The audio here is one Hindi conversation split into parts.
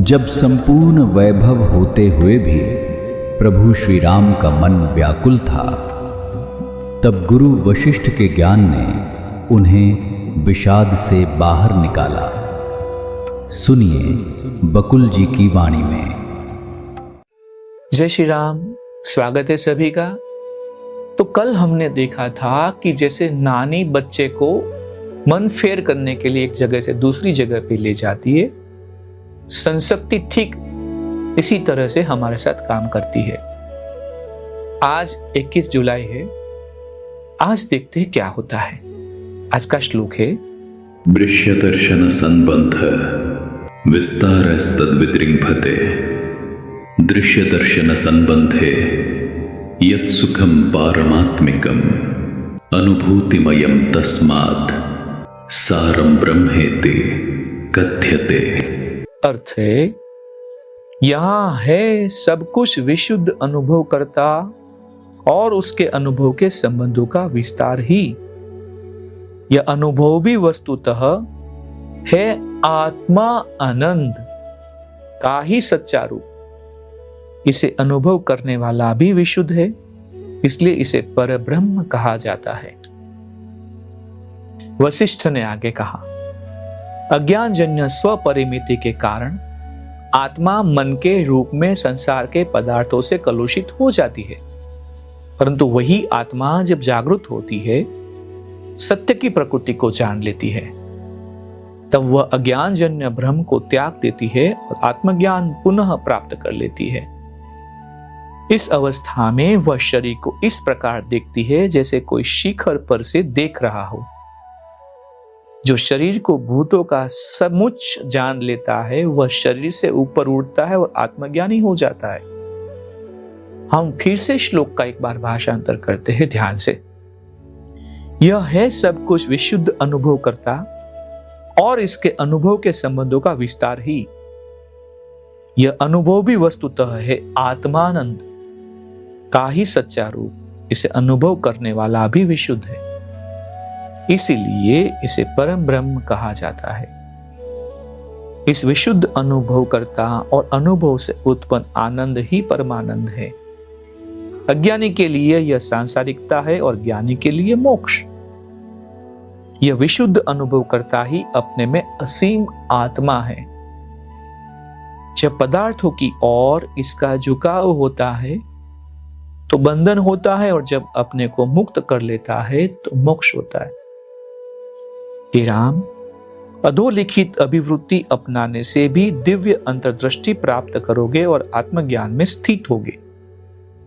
जब संपूर्ण वैभव होते हुए भी प्रभु श्री राम का मन व्याकुल था, तब गुरु वशिष्ठ के ज्ञान ने उन्हें विषाद से बाहर निकाला। सुनिए बकुल जी की वाणी में। जय श्री राम। स्वागत है सभी का। तो कल हमने देखा था कि जैसे नानी बच्चे को मन फेर करने के लिए एक जगह से दूसरी जगह पे ले जाती है, संशक्ति ठीक इसी तरह से हमारे साथ काम करती है। आज 21 जुलाई है। आज देखते हैं क्या होता है। आज का श्लोक है दृश्य दर्शन संबंध विस्तारस्तद्विजृंभते दृश्य दर्शन संबंधे यत् सुखम पारमात्मिकम अनुभूतिमयम तस्मात् सारम ब्रह्मेति कथ्यते। अर्थ है, यहां है सब कुछ विशुद्ध अनुभव करता और उसके अनुभव के संबंधों का विस्तार ही। यह अनुभव भी वस्तुतः है आत्मा आनंद का ही सच्चा रूप। इसे अनुभव करने वाला भी विशुद्ध है, इसलिए इसे परब्रह्म कहा जाता है। वशिष्ठ ने आगे कहा, अज्ञानजन्य स्वपरिमिति के कारण आत्मा मन के रूप में संसार के पदार्थों से कलुषित हो जाती है, परंतु वही आत्मा जब जागृत होती है, सत्य की प्रकृति को जान लेती है, तब वह अज्ञानजन्य भ्रम को त्याग देती है और आत्मज्ञान पुनः प्राप्त कर लेती है। इस अवस्था में वह शरीर को इस प्रकार देखती है जैसे कोई शिखर पर से देख रहा हो। जो शरीर को भूतों का समुच्च जान लेता है, वह शरीर से ऊपर उड़ता है और आत्मज्ञानी हो जाता है। हम फिर से श्लोक का एक बार भाषांतर करते हैं ध्यान से। यह है सब कुछ विशुद्ध अनुभव करता और इसके अनुभव के संबंधों का विस्तार ही। यह अनुभव भी वस्तुतः है आत्मानंद का ही सच्चा रूप। इसे अनुभव करने वाला भी विशुद्ध है, इसीलिए इसे परम ब्रह्म कहा जाता है। इस विशुद्ध अनुभव करता और अनुभव से उत्पन्न आनंद ही परमानंद है। अज्ञानी के लिए यह सांसारिकता है और ज्ञानी के लिए मोक्ष। यह विशुद्ध अनुभव करता ही अपने में असीम आत्मा है। जब पदार्थों की ओर इसका झुकाव होता है तो बंधन होता है, और जब अपने को मुक्त कर लेता है तो मोक्ष होता है। हे राम, अधोलिखित अभिवृत्ति अपनाने से भी दिव्य अंतर्दृष्टि प्राप्त करोगे और आत्मज्ञान में स्थित होगे।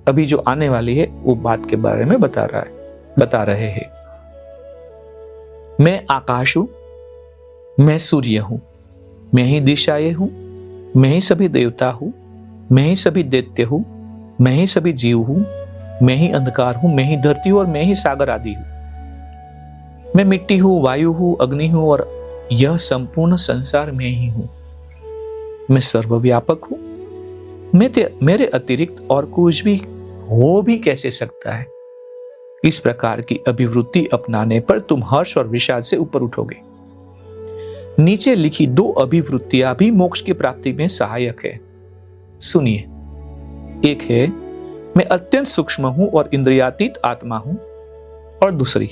अभी जो आने वाली है वो बात के बारे में बता रहे हैं। मैं आकाश हूं, मैं सूर्य हूं, मैं ही दिशाएं हूं, मैं ही सभी देवता हूं, मैं ही सभी दैत्य हूं, मैं ही सभी जीव हूं, मैं ही अंधकार हूं, मैं ही धरती हूं और मैं ही सागर आदि हूं। मैं मिट्टी हूं, वायु हूं, अग्नि हूं और यह संपूर्ण संसार में ही हूं। मैं सर्वव्यापक हूं। मेरे अतिरिक्त और कुछ भी हो भी कैसे सकता है। इस प्रकार की अभिवृत्ति अपनाने पर तुम हर्ष और विषाद से ऊपर उठोगे। नीचे लिखी दो अभिवृत्तियां भी मोक्ष की प्राप्ति में सहायक है। सुनिए। एक है, मैं अत्यंत सूक्ष्म हूं और इंद्रियातीत आत्मा हूं, और दूसरी,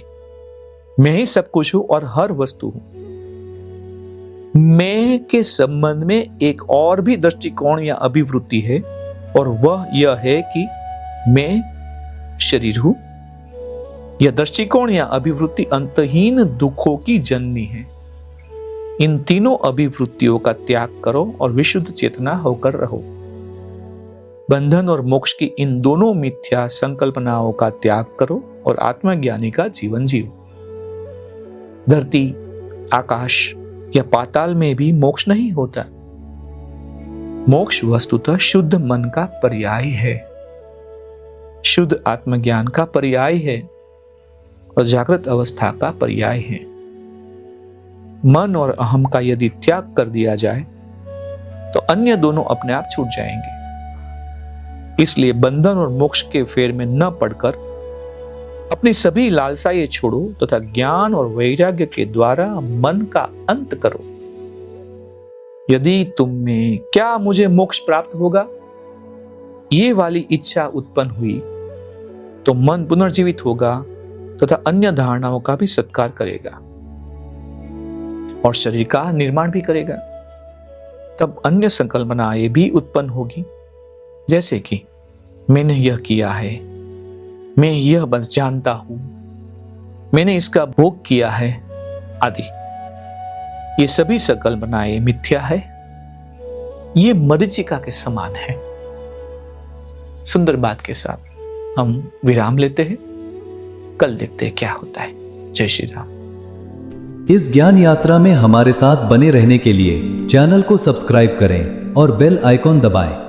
मैं ही सब कुछ हूं और हर वस्तु हूं। मैं के संबंध में एक और भी दृष्टिकोण या अभिवृत्ति है, और वह यह है कि मैं शरीर हूं। यह दृष्टिकोण या अभिवृत्ति अंतहीन दुखों की जननी है। इन तीनों अभिवृत्तियों का त्याग करो और विशुद्ध चेतना होकर रहो। बंधन और मोक्ष की इन दोनों मिथ्या संकल्पनाओं का त्याग करो और आत्मज्ञानी का जीवन जियो। धरती, आकाश या पाताल में भी मोक्ष नहीं होता। मोक्ष वस्तुतः शुद्ध मन का पर्याय है, शुद्ध आत्मज्ञान का पर्याय है और जागृत अवस्था का पर्याय है। मन और अहम का यदि त्याग कर दिया जाए तो अन्य दोनों अपने आप छूट जाएंगे। इसलिए बंधन और मोक्ष के फेर में न पड़कर अपनी सभी लालसाएं छोड़ो तथा ज्ञान और वैराग्य के द्वारा मन का अंत करो। यदि तुम में क्या मुझे मोक्ष प्राप्त होगा, ये वाली इच्छा उत्पन्न हुई तो मन पुनर्जीवित होगा तथा अन्य धारणाओं का भी सत्कार करेगा और शरीर का निर्माण भी करेगा। तब अन्य संकल्पनाएं भी उत्पन्न होगी, जैसे कि मैंने यह किया है, मैं यह बस जानता हूं, मैंने इसका भोग किया है आदि। ये सभी संकल्पनाएं मिथ्या है, ये मरीचिका के समान है। सुंदर बात के साथ हम विराम लेते हैं। कल देखते हैं क्या होता है। जय श्री राम। इस ज्ञान यात्रा में हमारे साथ बने रहने के लिए चैनल को सब्सक्राइब करें और बेल आइकॉन दबाएं।